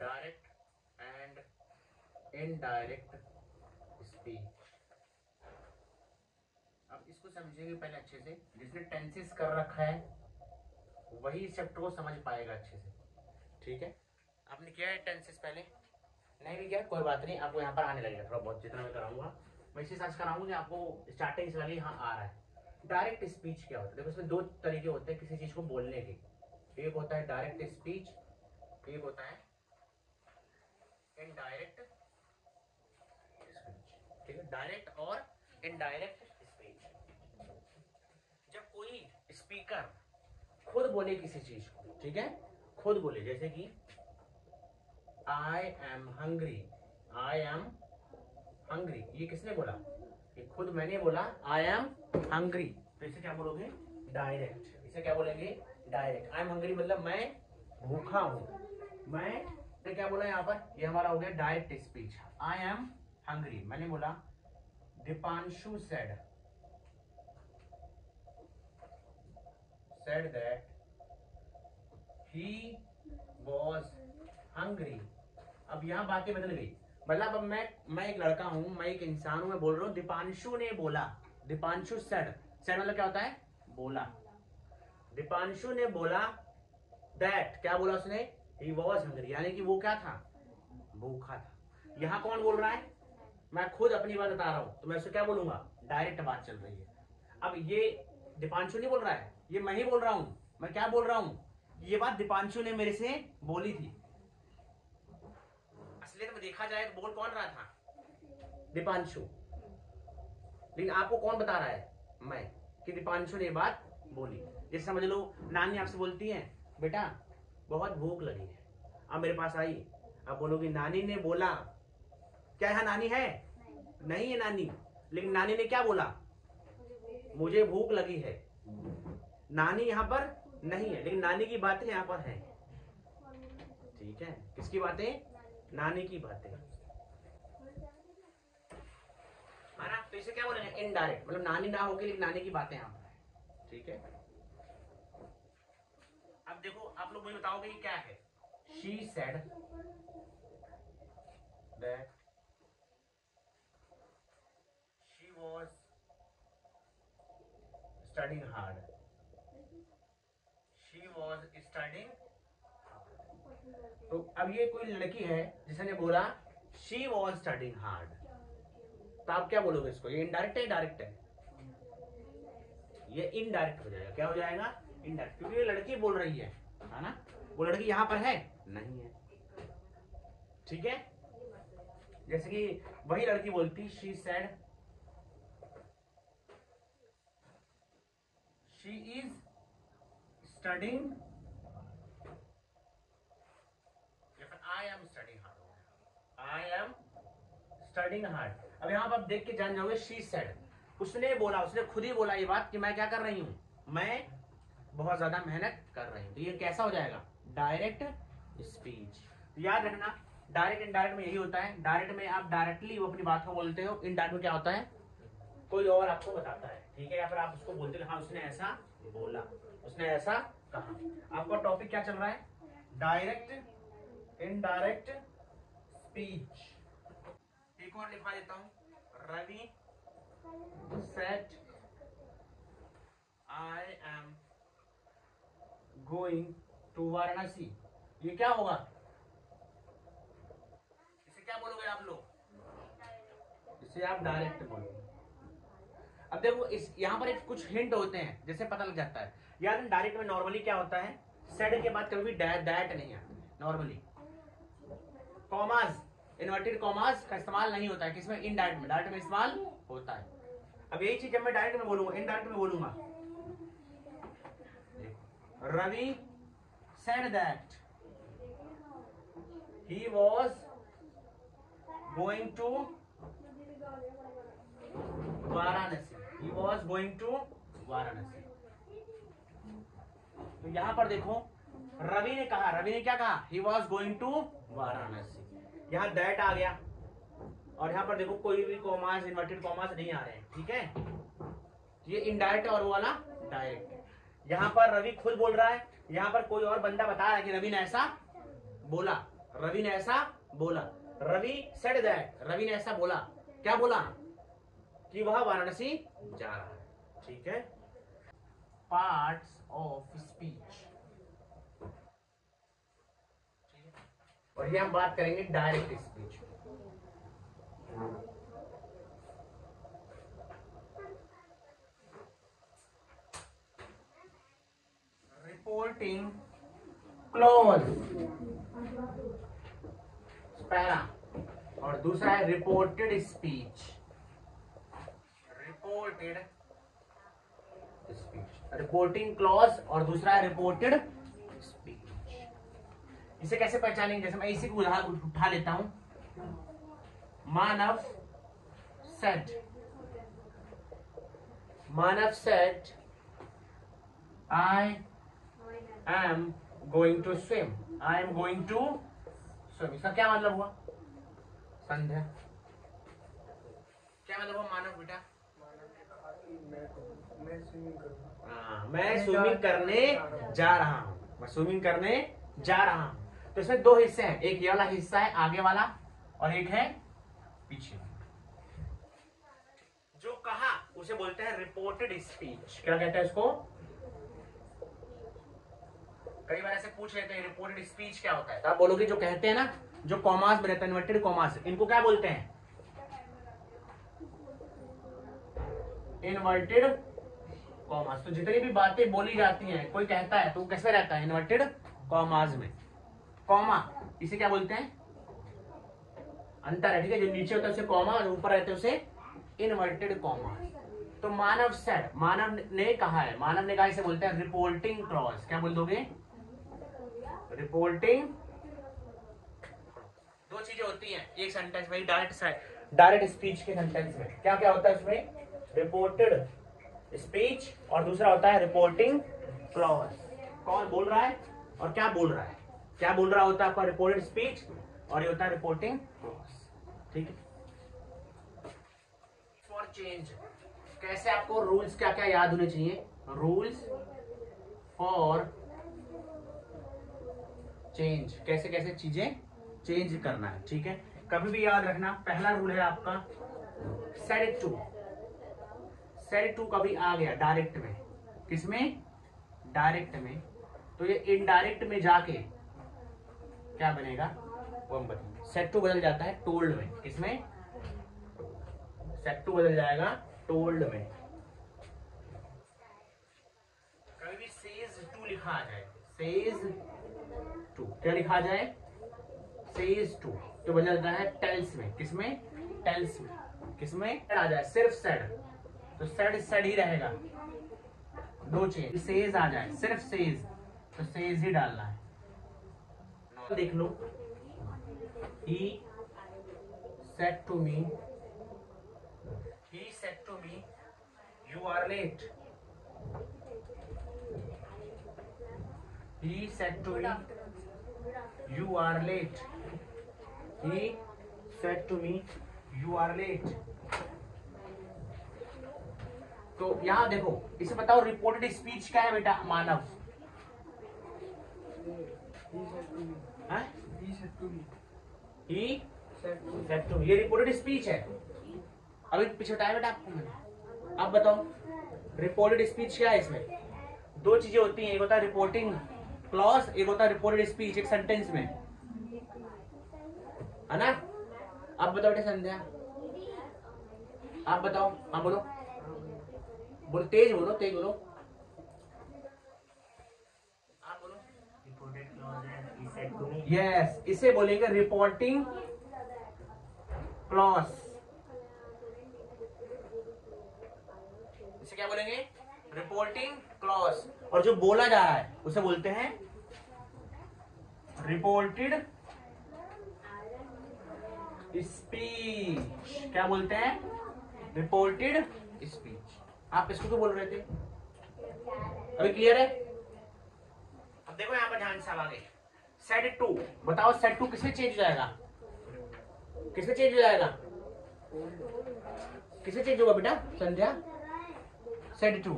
Direct and indirect speech. अब इसको समझेंगे पहले अच्छे से। जिसने टेंसेस कर रखा है वही इस चैप्टर को समझ पाएगा अच्छे से, ठीक है। आपने किया है टेंसेस पहले? नहीं भी किया कोई बात नहीं, आपको यहाँ पर आने लगेगा थोड़ा बहुत, जितना मैं कराऊंगा मैं इसी सर्च कराऊंगा, आपको स्टार्टिंग से वाली यहाँ आ रहा है। डायरेक्ट स्पीच क्या होता है? देखो इसमें दो तरीके होते हैं किसी चीज को बोलने के। एक होता है डायरेक्ट स्पीच, एक होता है इनडायरेक्ट स्पीच, ठीक है। डायरेक्ट और इनडायरेक्ट स्पीच। जब कोई स्पीकर खुद बोले किसी चीज को, ठीक है, खुद बोले, जैसे कि I am hungry, I am hungry, ये किसने बोला? ये खुद मैंने बोला आई एम हंग्री, तो इसे क्या बोलोगे? डायरेक्ट। इसे क्या बोलेंगे? डायरेक्ट। आई एम हंग्री मतलब मैं भूखा हूं, मैं तो क्या बोला यहाँ पर? ये हमारा हो गया direct speech. I am hungry मैंने बोला। Deepanshu said that he was hungry। अब यहाँ बातें बदल गई, मतलब अब मैं एक लड़का हूं, मैं एक इंसान हूं, मैं बोल रहा हूँ दीपांशु ने बोला। दीपांशु said मतलब क्या होता है? बोला। दीपांशु ने बोला that, क्या बोला उसने? he was hungry, यानी कि वो क्या था? भूखा था। यहाँ कौन बोल रहा है? मैं खुद अपनी बात बता रहा हूं, तो मैं उसे क्या बोलूंगा? डायरेक्ट बात चल रही है। अब ये दीपांशु नहीं बोल रहा है, ये मैं ही बोल रहा हूं। मैं क्या बोल रहा हूं? ये बात दीपांशु ने मेरे से बोली थी। असलियत में देखा जाए तो बोल कौन रहा था? दीपांशु। लेकिन आपको कौन बता रहा है? मैं, कि दीपांशु ने बात बोली। जैसे समझ लो नानी आपसे बोलती है बेटा बहुत भूख लगी है, अब मेरे पास आई, अब बोलोगी नानी ने बोला। क्या यहाँ नानी है? नहीं है नानी, लेकिन नानी ने क्या बोला? मुझे भूख लगी है। नानी यहाँ पर नहीं है, लेकिन नानी की बातें यहाँ पर हैं, ठीक है। किसकी बातें? नानी की बातें, है ना। तो इसे क्या बोलेंगे? इनडायरेक्ट, मतलब नानी ना होगी लेकिन नानी की बातें यहाँ पर है, ठीक है। अब देखो आप लोग मुझे बताओगे ये क्या है? She said that she was studying hard. She was studying hard. तो अब ये कोई लड़की है जिसने बोला she was studying hard, तो आप क्या बोलोगे इसको? ये इनडायरेक्ट है डायरेक्ट है? ये इनडायरेक्ट हो जाएगा। क्या हो जाएगा? इनडायरेक्ट, क्योंकि ये लड़की बोल रही है ना। वो लड़की यहाँ पर है नहीं है, ठीक है। जैसे कि वही लड़की बोलती she said she is studying, या फिर I am studying hard, I am studying hard। अब यहाँ पर आप देख के जान जाओगे she said, उसने बोला, उसने खुद ही बोला ये बात कि मैं क्या कर रही हूं? मैं बहुत ज्यादा मेहनत कर रही हूं। तो ये कैसा हो जाएगा? Direct speech. तो याद रखना डायरेक्ट इनडायरेक्ट में यही होता है। डायरेक्ट में आप डायरेक्टली वो अपनी बात को बोलते हो, इनडायरेक्ट में क्या होता है? कोई और आपको बताता है, ठीक है, या फिर आप उसको बोलते हो हाँ उसने ऐसा बोला, उसने ऐसा कहा। आपका टॉपिक क्या चल रहा है? Direct indirect speech. एक और लिखवा देता हूं, Ravi said I am going to Varanasi. ये क्या होगा? इसे क्या बोलोगे आप लोग? इसे आप डायरेक्ट बोलोगे। अब देखो इस यहाँ पर एक कुछ हिंट होते हैं, जैसे पता लग जाता है। यार डायरेक्ट में नॉर्मली क्या होता है? सेड के बाद कभी दैट नहीं आता नॉर्मली। कॉमास, इन्वर्टेड कॉमास का इस्तेमाल नहीं होता है किसमें? इनडायरेक्ट में। डायरेक्ट में इस्तेमाल होता है। अब यही चीज जब मैं डायरेक्ट में बोलूंगा, इनडायरेक्ट में बोलूंगा, Ravi said that he was going to Varanasi, he was going to Varanasi. तो यहां पर देखो रवि ने कहा, रवि ने क्या कहा? he was going to Varanasi. यहां दैट आ गया, और यहां पर देखो कोई भी कॉमास, इन्वर्टेड कॉमास नहीं आ रहे हैं, ठीक है। ये इनडायरेक्ट और वो वाला डायरेक्ट है। यहाँ पर रवि खुद बोल रहा है, यहाँ पर कोई और बंदा बता रहा है कि रवि ने ऐसा बोला। रवि ने ऐसा बोला, रवि सेड दैट, रवि ने ऐसा बोला, क्या बोला कि वह वाराणसी जा रहा है, ठीक है। पार्ट्स ऑफ स्पीच, और ये हम बात करेंगे डायरेक्ट स्पीच। रिपोर्टिंग क्लॉज पहला, और दूसरा है reported speech, reported speech, reporting clause और दूसरा है रिपोर्टेड स्पीच। इसे कैसे पहचानेंगे, जैसे मैं इसी को उदाहरण उठा लेता हूं, Manav said, Manav said I am going to swim, I am going to swim, इसका क्या मतलब हुआ संध्या, क्या मतलब हुआ मानव बेटा? मैं स्विमिंग करने जा रहा हूं, मैं स्विमिंग करने जा रहा हूं। तो इसमें दो हिस्से हैं, एक ये वाला हिस्सा है आगे वाला और एक है पीछे वाला। जो कहा उसे बोलते हैं रिपोर्टेड स्पीच। क्या कहते हैं इसको? कई बार ऐसे पूछ लेते हैं रिपोर्टेड स्पीच क्या होता है, तो आप बोलोगे जो कहते हैं ना, जो कॉमास में रहता है, इन्वर्टेड कॉमास, इनको क्या बोलते हैं? Inverted commas. तो जितनी भी बातें बोली जाती हैं, कोई कहता है तो वो कैसे रहता है? इन्वर्टेड कॉमास में। कॉमा इसे क्या बोलते हैं? अंतर है, ठीक है। जो नीचे होता है उसे कॉमा और ऊपर रहते हैं उसे इन्वर्टेड कॉमा। तो मानव सेड, मानव ने कहा है, मानव ने कहा, इसे बोलते हैं रिपोर्टिंग क्लॉज। क्या बोल दोगे? रिपोर्टिंग। दो चीजें होती हैं एक सेंटेंस में, डायरेक्ट स्पीच के सेंटेंस में क्या क्या होता है? उसमें रिपोर्टेड स्पीच और दूसरा होता है रिपोर्टिंग क्लॉज। कौन बोल रहा है और क्या बोल रहा है? क्या बोल रहा होता है आपका? रिपोर्टेड स्पीच, और ये होता है रिपोर्टिंग क्लॉज, ठीक है। फॉर चेंज, कैसे आपको रूल्स क्या क्या याद होने चाहिए? रूल्स फॉर चेंज, कैसे कैसे चीजें चेंज करना है, ठीक है। कभी भी याद रखना, पहला रूल है आपका सेड टू। सेड टू कभी आ गया डायरेक्ट में, किसमें? डायरेक्ट में, तो ये इनडायरेक्ट में जाके क्या बनेगा वो हम बताएंगे। सेड टू बदल जाता है टोल्ड में, किसमें? सेड टू बदल जाएगा टोल्ड में। कभी भी सेज टू लिखा आ जाए, सेज टू, क्या लिखा जाए? सेज टू, तो बदल जाता है टेल्स में, किसमें? टेल्स में, किसमें? आ जाए सिर्फ सेड, तो सेड सेड ही रहेगा। दो चीज, सेज आ जाए सिर्फ सेज, तो सेज ही डालना है। देख लो, he said to me, you are late. He said to me, you are late. He said to me, you are late. तो यहां देखो, इसे बताओ रिपोर्टेड स्पीच क्या है बेटा? मानव, ये रिपोर्टेड स्पीच है। अभी पीछे बताया बेटा आपको मैंने। अब बताओ रिपोर्टेड स्पीच क्या है? इसमें दो चीजें होती हैं, एक होता है रिपोर्टिंग क्लॉज, एक होता है रिपोर्टेड स्पीच एक सेंटेंस में, है ना। अब बताओ बेटा संध्या, आप बताओ। हाँ बोलो, बोलो, तेज बोलो, तेज बोलो, आप बोलो। यस, इसे बोलेंगे रिपोर्टिंग क्लॉज। इसे क्या बोलेंगे? Reporting clause. और जो बोला जा रहा है उसे बोलते हैं रिपोर्टेड स्पीच। क्या बोलते हैं? Reported speech. आप इसको क्यों बोल रहे थे? अभी क्लियर है? अब देखो यहां पर ध्यान से आगे, सेड टू, बताओ सेड टू किसमें चेंज हो जाएगा? किसमें चेंज हो जाएगा? किसमें चेंज होगा बेटा संध्या? सेड टू,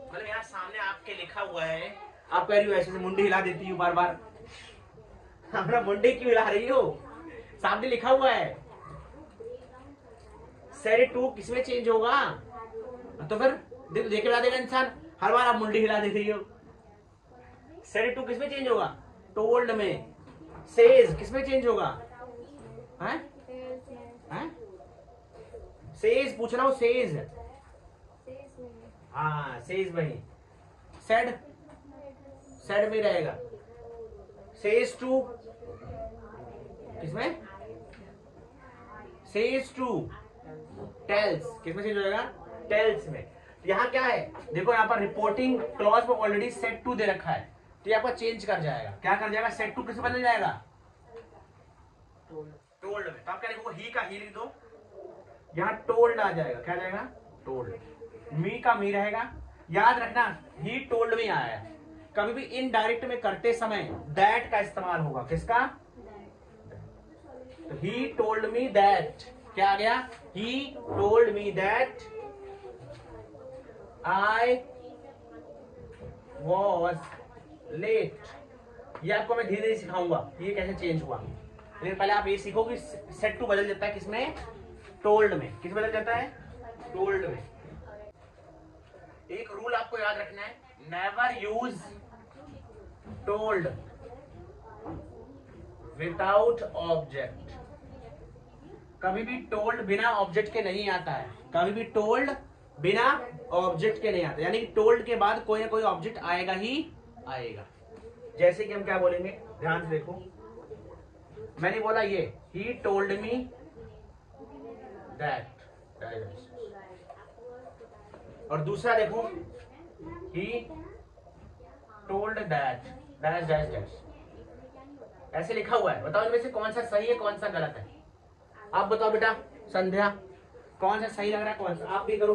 मतलब यहाँ सामने आपके लिखा हुआ है, आप कह रही हो ऐसे मुंडी हिला देती हूँ बार बार, अपना मुंडी क्यों हिला रही हो? सामने लिखा हुआ है। सेड टू किसमें चेंज होगा? तो फिर देखे बता देगा इंसान, हर बार आप मुंडी हिला दे रही हो। सेड टू किसमें चेंज होगा? टोल्ड में। सेज किसमें चेंज होगा? हैं? हैं? सेज पूछ रहा हूं, सेज। हाँ सेज वही। सेड सेड में रहेगा। सेज टू किसमें? सेज टू टेल्स किसमें चेंज हो जाएगा? टेल्स में। यहाँ क्या है देखो, यहाँ पर रिपोर्टिंग क्लॉज में ऑलरेडी सेट टू दे रखा है, तो यहाँ पर चेंज कर जाएगा। क्या कर जाएगा? सेट टू किसमें बदल जाएगा? टोल्ड में। तो आप क्या लिखोगे? ही का ही लिख दो, यहाँ टोल्ड आ जाएगा। क्या जाएगा? टोल्ड। मी का मी रहेगा। याद रखना ही टोल्ड में आया है। कभी भी इनडायरेक्ट में करते समय दैट का इस्तेमाल होगा। किसका? तो ही टोल्ड मी दैट। क्या आ गया? He told me that I was late. ये आपको मैं धीरे धीरे सिखाऊंगा ये कैसे चेंज हुआ, लेकिन पहले आप ये सीखो कि सेट टू बदल जाता है किसमें? टोल्ड में। किस बदल जाता है? टोल्ड में। एक रूल आपको याद रखना है, never use told without object. कभी भी टोल्ड बिना ऑब्जेक्ट के नहीं आता है। कभी भी टोल्ड बिना ऑब्जेक्ट के नहीं आता, यानी कि टोल्ड के बाद कोई ना कोई ऑब्जेक्ट आएगा ही आएगा। जैसे कि हम क्या बोलेंगे, ध्यान से देखो। मैंने बोला ये ही टोल्ड मी दैट, और दूसरा देखो he told that dash dash dash. ऐसे लिखा हुआ है। बताओ इनमें से कौन सा सही है कौन सा गलत है? आप बताओ बेटा संध्या, कौन सा सही लग रहा है कौन सा? आप भी करो।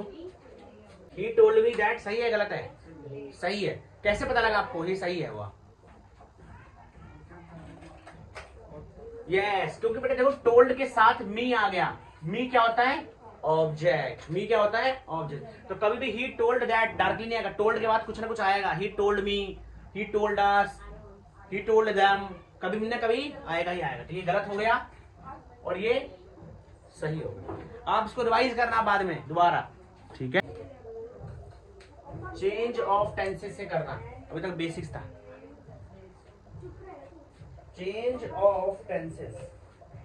ही टोल्ड मी दैट सही है गलत है? सही है। कैसे पता लगा आपको ही सही है? वो यस, क्योंकि बेटा देखो टोल्ड के साथ मी आ गया। मी क्या होता है? ऑब्जेक्ट। मी क्या होता है? ऑब्जेक्ट। तो कभी भी ही टोल्ड दैट डायरेक्टली नहीं आएगा, टोल्ड के बाद कुछ ना कुछ आएगा। ही told me, he told us, he told them, कभी ना कभी आएगा ही आएगा। तो ये गलत हो गया और ये सही हो गया। आप इसको रिवाइज करना बाद में दोबारा, ठीक है? चेंज ऑफ टेंसेस से करना, अभी तक बेसिक्स था। चेंज ऑफ टेंसेस,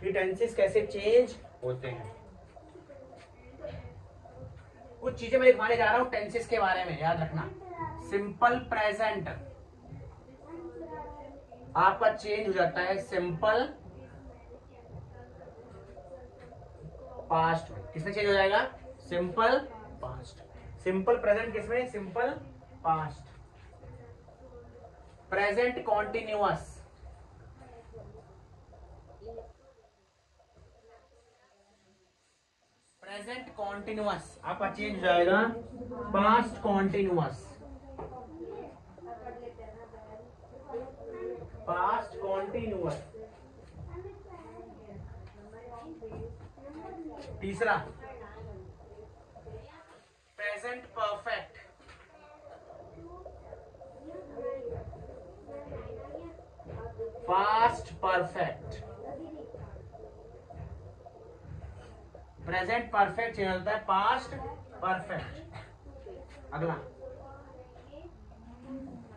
ये टेंसेस कैसे चेंज होते हैं। कुछ चीजें मैं लिखवाने जा रहा हूं टेंसेस के बारे में, याद रखना। सिंपल प्रेजेंट आपका चेंज हो जाता है सिंपल पास्ट में। किसमें चेंज हो जाएगा? Simple past. सिंपल प्रेजेंट किसमें? Simple past. Present continuous, present continuous आपका चेंज हो जाएगा पास्ट कॉन्टिन्यूअस। Past continuous. तीसरा present perfect. Past perfect. Present perfect change होता है पास्ट परफेक्ट। अगला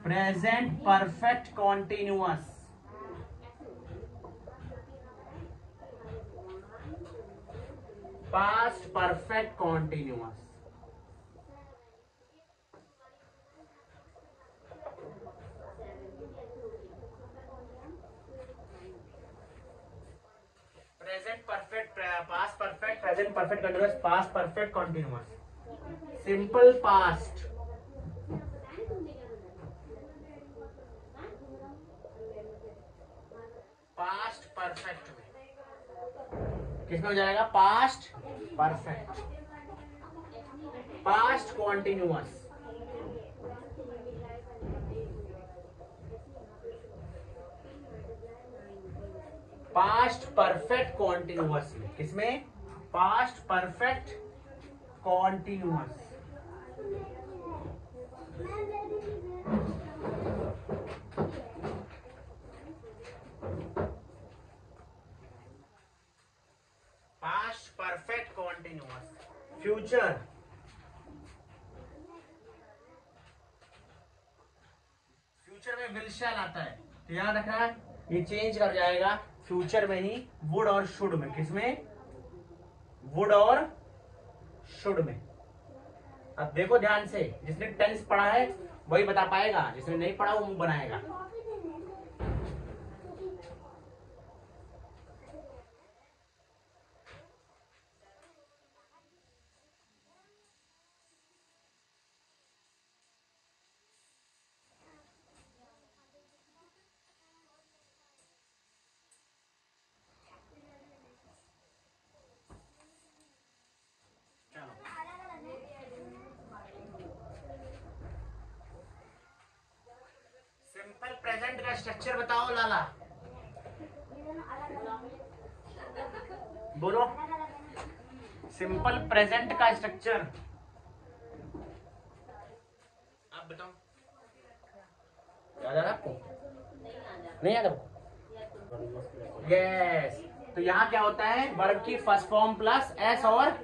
present perfect continuous. Past perfect continuous. Present perfect, past perfect, present perfect continuous, past perfect continuous. Simple past, past perfect में किसमें हो जाएगा? Past perfect. Past continuous, past perfect continuous में किसमें? Past perfect continuous. Future, future में will शैल आता है तो याद रखना है ये चेंज कर जाएगा फ्यूचर में ही वुड और शुड में। किसमें? वुड और शुड में। अब देखो ध्यान से, जिसने टेंस पढ़ा है वही बता पाएगा, जिसने नहीं पढ़ा वो मुंह बनाएगा। सिंपल प्रेजेंट का स्ट्रक्चर बताओ लाला, बोलो। सिंपल प्रेजेंट का स्ट्रक्चर आप बताओ। याद आ रहा आपको? नहीं याद आपको? यस। तो यहाँ क्या होता है? वर्ब की फर्स्ट फॉर्म प्लस एस और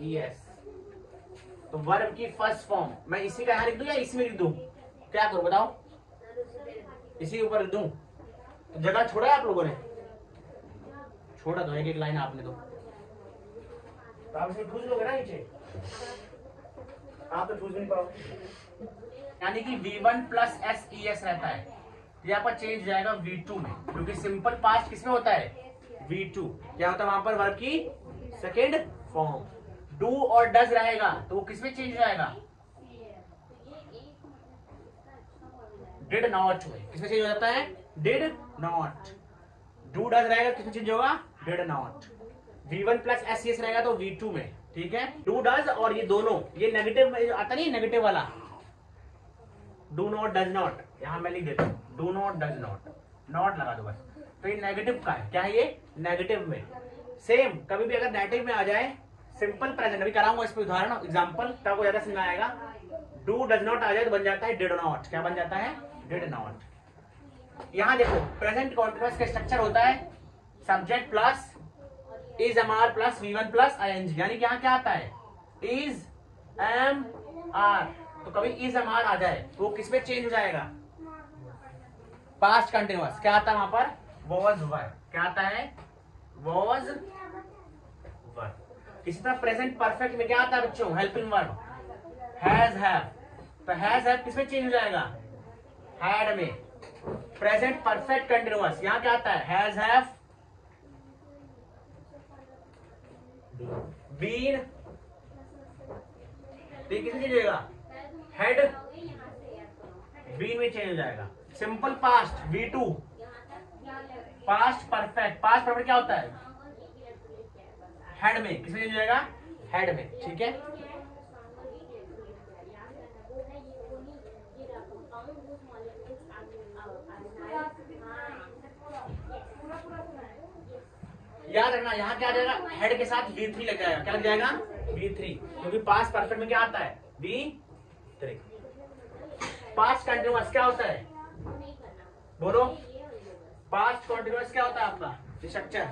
ईएस। तो वर्ब की फर्स्ट फॉर्म मैं इसी का यहाँ लिख दूं या इसी में लिख दूं? क्या करूं बताओ? इसी के ऊपर लिख दूं? तो जगह छोड़ा है आप लोगों ने? छोड़ा तो एक एक लाइन आपने तो आप इसमें ठूस लोगे ना नीचे, आप तो ठूस नहीं पाओगे। यानी कि V1 प्लस SES रहता है, यहाँ पर चेंज हो जाएगा V2 में, क्योंकि सिंपल पास्ट किसमें होता है? V2। क्या होता है वहां पर? वर्ब की सेकेंड फॉर्म। डू और डज रहेगा तो वो किसमें चेंज हो जाएगा? डिड नॉट में। किसमें चेंज हो जाता है? Did not. डू डज रहेगा किसमें चेंज होगा? Did not. V1 plus SES रहेगा तो V2 में। ठीक है, डू डज और ये दोनों, ये नेगेटिव में आता नहीं, नेगेटिव वाला डू नॉट डज नॉट, यहां मैं लिख देता हूं do not does not, not लगा दो बस। तो ये नेगेटिव का है। क्या है ये? नेगेटिव में। सेम कभी भी अगर नेगेटिव में आ जाए, सिंपल प्रेजेंट अभी कराऊंगा इस पे उदाहरण एग्जांपल, तब वो ज्यादा समझ आएगा। डू डज नॉट आ जाए तो बन जाता है डिड नॉट। क्या बन जाता है? Did not. यहां देखो प्रेजेंट कॉन्टिन्यूअस का स्ट्रक्चर होता है subject plus is am are plus V1 plus ING। यानी कि यहाँ क्या आता है? Is am are. तो कभी इज एम आर आ जाए तो वो किसमें चेंज हो जाएगा? Past continuous. क्या आता है वहां पर? Was were. क्या आता है? वॉज वर। इसी तरह प्रेजेंट परफेक्ट में क्या आता है बच्चों? Helping verb has have. तो हैज हैव किसमें चेंज हो जाएगा? हैड में। प्रेजेंट परफेक्ट कंटिन्यूअस यहाँ क्या आता है? Has have been. तो किसमें चेंज होगा? हेड बीन में चेंज हो जाएगा। Simple past V2। Past perfect, past perfect क्या होता है? हेड में। किसमें चेंज हो जाएगा? हेड में। ठीक है, याद रखना यहाँ क्या आ जाएगा? हेड के साथ V3 लग जाएगा। क्या लग जाएगा? V3, क्योंकि पास्ट परफेक्ट में क्या आता है? V3। पास्ट कंटिन्यूअस क्या होता है? बोलो, पास्ट कंटिन्यूअस क्या होता है आपका स्ट्रक्चर?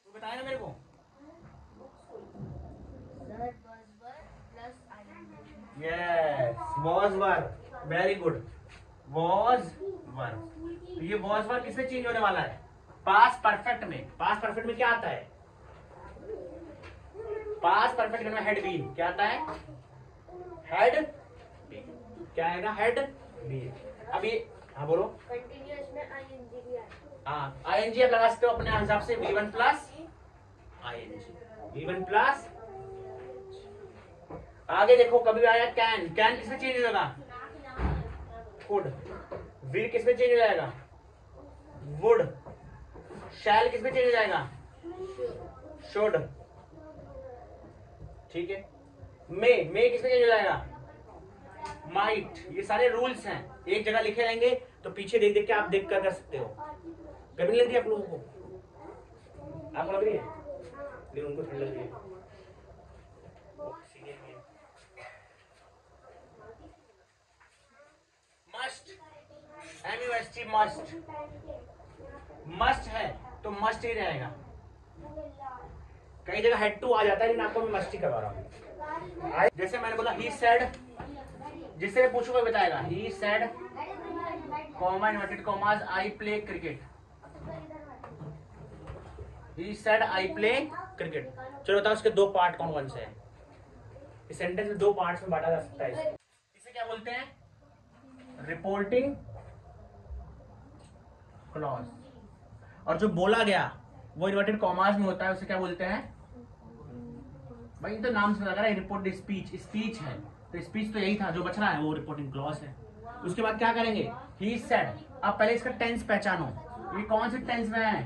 बताया ना मेरे को। Yes, was were. Very good, was were. तो ये वॉज वर किसमें चेंज होने वाला है? पास्ट परफेक्ट में। पास्ट परफेक्ट में क्या आता है? पास्ट परफेक्ट में हेड बीन। क्या आता है? Had been. क्या आएगा? Had been. अभी हाँ बोलो। कंटिन्यूअस में ING भी आता है। हाँ, ING आप लगा सकते हो अपने हिसाब से। V1 plus ING, V1 plus. आगे देखो कभी आया कैन। कैन किसमें चेंज हो जाएगा? कुड। विल किसमें चेंज हो जाएगा? वुड। शैल किसमें चेंज हो जाएगा? शुड। ठीक है, मे किसमें चेंज हो जाएगा? माइट। ये सारे रूल्स हैं, एक जगह लिखे रहेंगे तो पीछे देख देख के आप देख कर सकते हो। कभी नहीं लग रही है आप लोगों को? आपको लग रही है? लेकिन उनको ठंड लग रही है। मस्ट, MUST मस्ट, मस्ट है तो मस्ट ही रहेगा। कई जगह हैड टू आ जाता है, लेकिन आपको मैं मस्ट ही करवा रहा हूँ। जैसे मैंने बोला ही सेड, जिससे पूछूंगा बताएगा he said comma inverted commas I play cricket. He said I play cricket. चलो बताओ इसके दो पार्ट कौन कौन से हैं। इस सेंटेंस में दो पार्ट्स में बांटा जा सकता है। इसे क्या बोलते हैं? Reporting clause. और जो बोला गया वो इन्वर्टेड कॉमास में होता है, उसे क्या बोलते हैं भाई? तो नाम से लग रहा है रिपोर्ट स्पीच। स्पीच है तो स्पीच तो यही था, जो बच रहा है वो रिपोर्टिंग क्लॉज है। उसके बाद क्या करेंगे? He said. अब पहले इसका टेंस पहचानो, ये कौन से टेंस में है।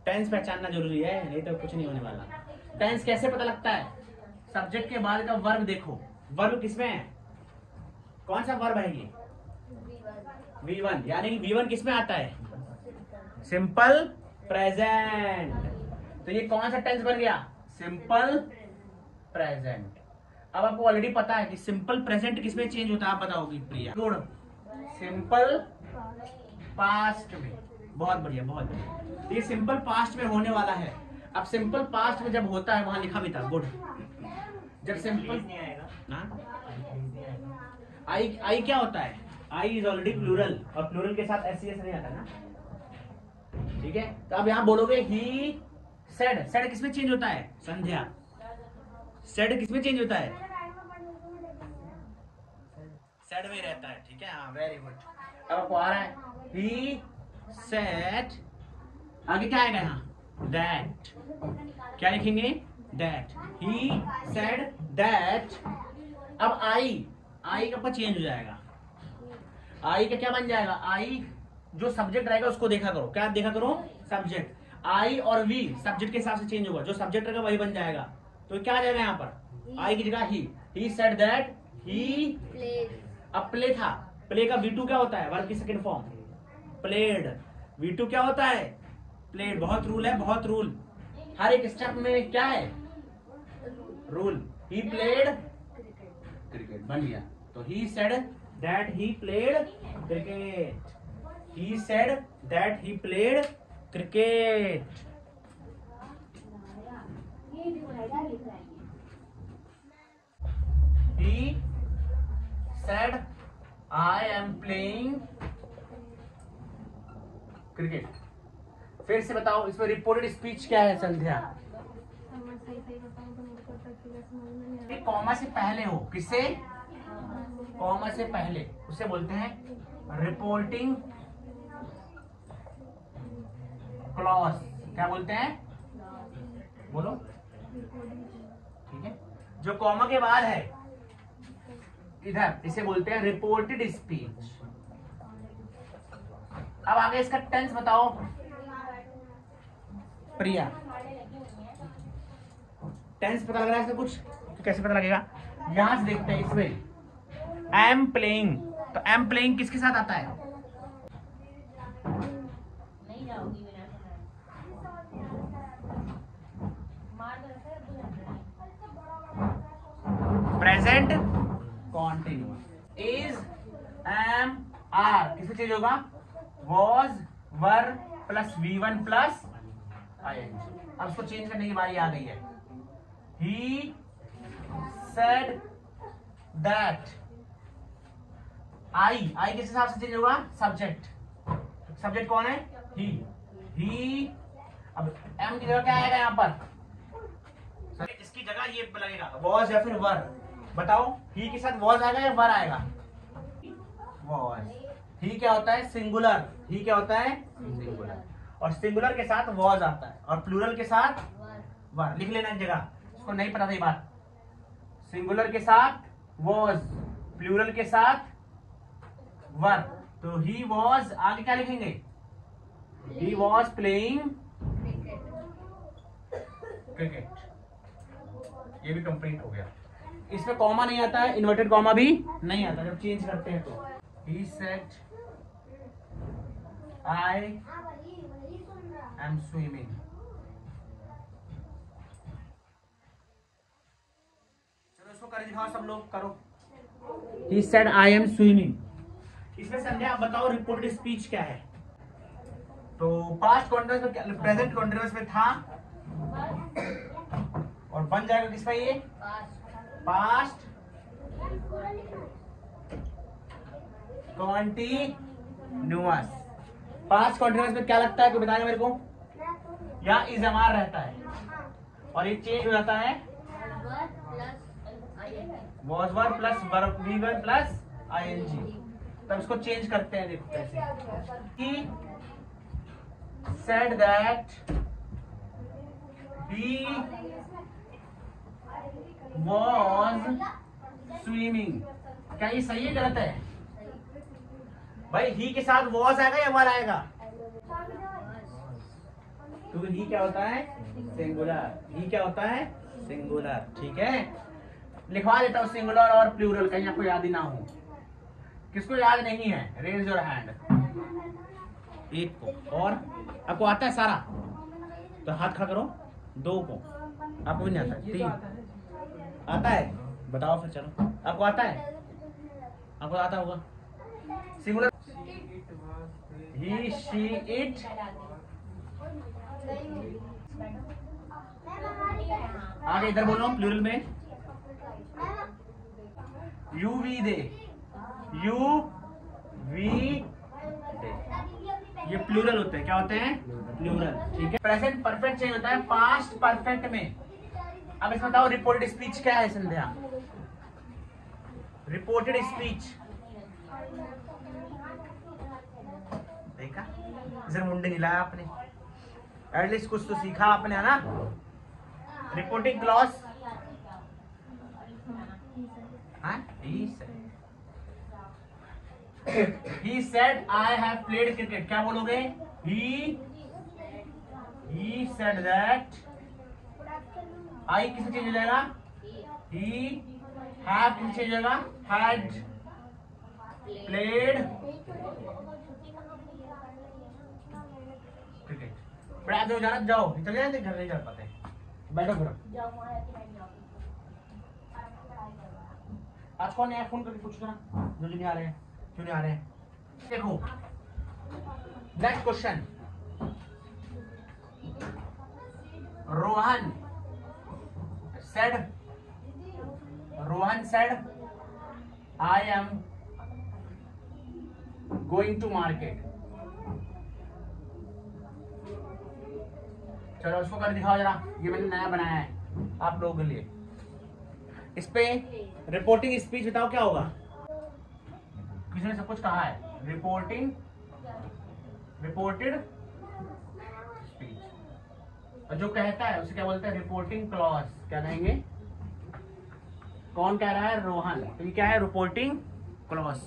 टेंस पहचानना जरूरी है, नहीं तो कुछ नहीं होने वाला। टेंस कैसे पता लगता है? सब्जेक्ट के बाद का वर्ब देखो। वर्ब किसमें है? कौन सा वर्ब है ये? V1। यानी कि V1 किसमें आता है? Simple present. तो ये कौन सा टेंस बन गया? Simple present. अब आपको ऑलरेडी पता है कि सिंपल प्रेजेंट किसमें चेंज होता है, आप बताओगी प्रिया? गुड। सिंपल पास्ट में। बहुत बढ़िया, बहुत बढ़िया। ये सिंपल पास्ट में होने वाला है। अब सिंपल पास्ट में जब होता है, वहां लिखा भी था गुड। जब सिंपल नहीं आएगा ना, आई क्या होता है? आई इज ऑलरेडी प्लूरल, और प्लूरल के साथ एस नहीं आता ना, ठीक है। तो अब यहां बोलोगे ही सेड। सेड किसमें चेंज होता है? संध्या। सेड किसमें चेंज होता है? सेड में रहता है, ठीक है। हाँ, वेरी गुड। अब आपको आ रहा है ही सेड। आगे क्या आएगा यहाँ? दैट। क्या लिखेंगे? दैट। He said that. अब आई का पर चेंज हो जाएगा। आई का क्या बन जाएगा? आई जो सब्जेक्ट रहेगा उसको देखा करो। क्या देखा करो? सब्जेक्ट। आई और वी सब्जेक्ट के हिसाब से चेंज होगा, जो सब्जेक्ट रहेगा वही बन जाएगा। तो क्या आ जाएगा यहाँ पर? आई की जगह ही सेड दैट ही प्लेड। अब प्ले था, प्ले का V2 क्या होता है? वर्ब की सेकंड फॉर्म प्लेड। V2 क्या होता है? प्लेड। बहुत रूल है, बहुत रूल। हर एक स्टेप में क्या है? रूल। ही प्लेड क्रिकेट बन गया। तो ही said that he played cricket. He said that he played cricket. He said I am playing cricket. फिर से बताओ इसमें रिपोर्टेड स्पीच क्या है संध्या? कॉमा से पहले हो। किससे? कॉमा से पहले, उसे बोलते हैं रिपोर्टिंग क्लॉज। क्या बोलते हैं? बोलो। ठीक है। जो कॉमा के बाद है इधर, इसे बोलते हैं रिपोर्टेड स्पीच। अब आगे इसका टेंस बताओ प्रिया। टेंस पता लग रहा है इसका कुछ? तो कैसे पता लगेगा? यहां से देखते हैं इसमें आई एम प्लेइंग। तो आई एम प्लेइंग किसके साथ आता है? Present continuous. Is am are किससे चेंज होगा? Was were plus V1 plus ING। अब उसको चेंज करने की बारी आ गई है। ही सेड दैट। आई किस हिसाब से चेंज होगा? सब्जेक्ट। सब्जेक्ट कौन है? ही। अब एम की जगह क्या आएगा यहाँ पर? इसकी जगह ये लगेगा वॉज या फिर वर। बताओ ही के साथ वॉज आएगा या वर आएगा? वॉज। ही क्या होता है? सिंगुलर। ही क्या होता है? सिंगुलर। और सिंगुलर के साथ वॉज आता है, और प्लूरल के साथ वर। लिख लेना एक जगह, उसको नहीं पता था ये बात। सिंगुलर के साथ वॉज, प्लूरल के साथ वर। तो ही वॉज, आगे क्या लिखेंगे? He was playing cricket. ये भी कंप्लीट हो गया। इसमें कॉमा नहीं आता है, इन्वर्टेड कॉमा भी नहीं आता जब चेंज करते हैं तो। He said I M swimming. चलो इसको कर दिखाओ सब लोग, करो। He said I am swimming। इसमें संध्या आप बताओ रिपोर्टेड स्पीच क्या है? तो पास्ट कॉन्टिन्यूअस में प्रेजेंट कॉन्टिन्यूअस में था और बन जाएगा किसमें ये पास्ट कॉन्टिन्यूअस। पास्ट कॉन्टिन्यूअस में क्या लगता है कोई बताएगा मेरे को? या इज एमआर रहता है और ये चेंज हो जाता है was were plus V one plus ING. तब इसको चेंज करते हैं। देखो कैसे ही said that he was swimming। क्या ये सही है गलत है भाई? ही के साथ was आएगा या वर आएगा? क्योंकि ही क्या होता है सिंगुलर। ही क्या होता है सिंगुलर। ठीक है, लिखवा देता हूँ सिंगुलर और प्लूरल, कहीं आपको याद ही ना हो। किसको याद नहीं है रेज योर हैंड। एक को और आपको आता है सारा तो हाथ खड़ा करो। दो को आपको भी नहीं आता? तीन आता है? बताओ फिर। चलो आपको आता है? आपको आता होगा सिंगुलर। He she it. आगे इधर बोलो प्लूरल में you we they. You we they ये प्लूरल होते हैं। क्या होते हैं? प्लूरल। ठीक है। प्रेजेंट परफेक्ट चेंज होता है पास्ट परफेक्ट में। अब इसमें बताओ रिपोर्टेड स्पीच क्या है संध्या? रिपोर्टेड स्पीच देखा? इधर मुंडे नहीं लाया आपने, एटलीस्ट कुछ तो सीखा आपने, है ना? Reporting clause He said I have played cricket। क्या बोलोगे? He said that I किससे चेंज हो जाएगा? He have किससे चेंज हो जाएगा? Had played cricket। पढ़ा दो जाना, जाओ चले जाते, घर नहीं जा पाते। बैठो घर। आज कौन नया फोन करके पूछो ना जो नहीं आ रहे हैं, क्यों नहीं आ रहे हैं? देखो next question. Rohan said I am going to market। चलो उसको कर दिखाओ जरा, ये मैंने नया बनाया है आप लोगों के लिए। इस पे रिपोर्टिंग स्पीच बताओ क्या होगा? किसी ने सब कुछ कहा है। Reported speech. और जो कहता है उसे क्या बोलते हैं? Reporting clause. क्या कहेंगे? कौन कह रहा है? रोहन। तो ये क्या है? Reporting clause.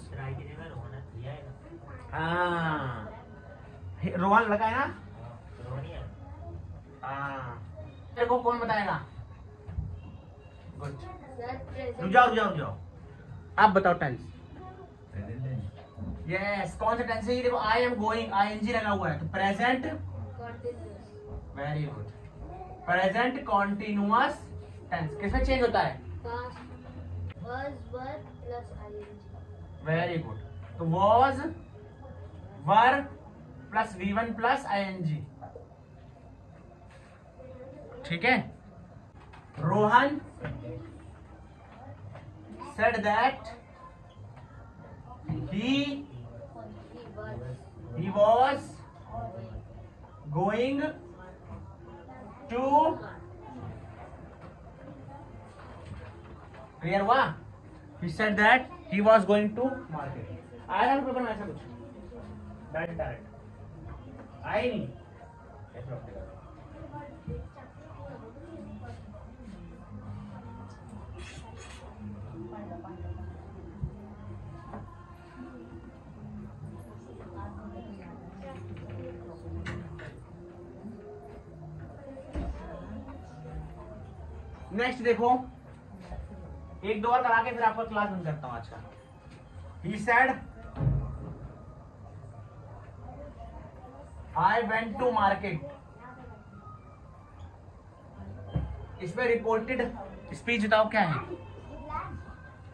हाँ रोहन लगा है ना? हाँ देखो कौन बताएगा? गुड। रुक जाओ आप बताओ टेंस। यस कौन सा टेंस है ये? देखो आई एम गोइंग, आईएनजी लगा हुआ है तो present. Very good. Present continuous tense किसमें चेंज होता है? Very good. तो was were plus V1 plus ING। ठीक है। Rohan said that he was going to clear हुआ? He said that he was going to market। आया ना पेपर में ऐसा कुछ? डायरेक्ट आया नहीं? नेक्स्ट देखो, एक दो और करा के फिर आपका क्लास बंद करता हूं आज का। He said I went to market। इसमें रिपोर्टेड स्पीच बताओ क्या है?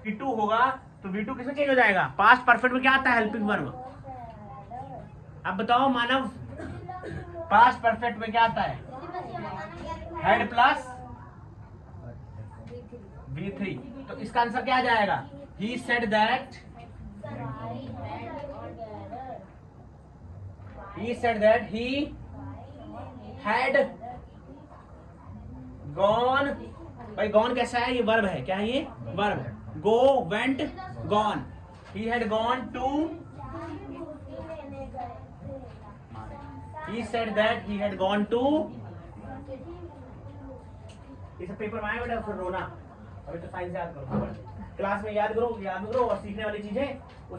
V2 होगा तो V2 किसमें चेंज हो जाएगा? पास्ट परफेक्ट में क्या आता है? Helping verb. अब बताओ मानव पास्ट परफेक्ट में क्या आता है? Had plus V3। तो इसका आंसर क्या आ जाएगा? He said that he had gone. भाई गॉन कैसा है? ये वर्ब है। क्या है ये? Verb. Go, went, gone. He had gone to, he said that he had gone to। इस पेपर में आए बेटा फिर रोना। अभी तो साइंस याद करो, क्लास में याद करो और सीखने वाली चीजें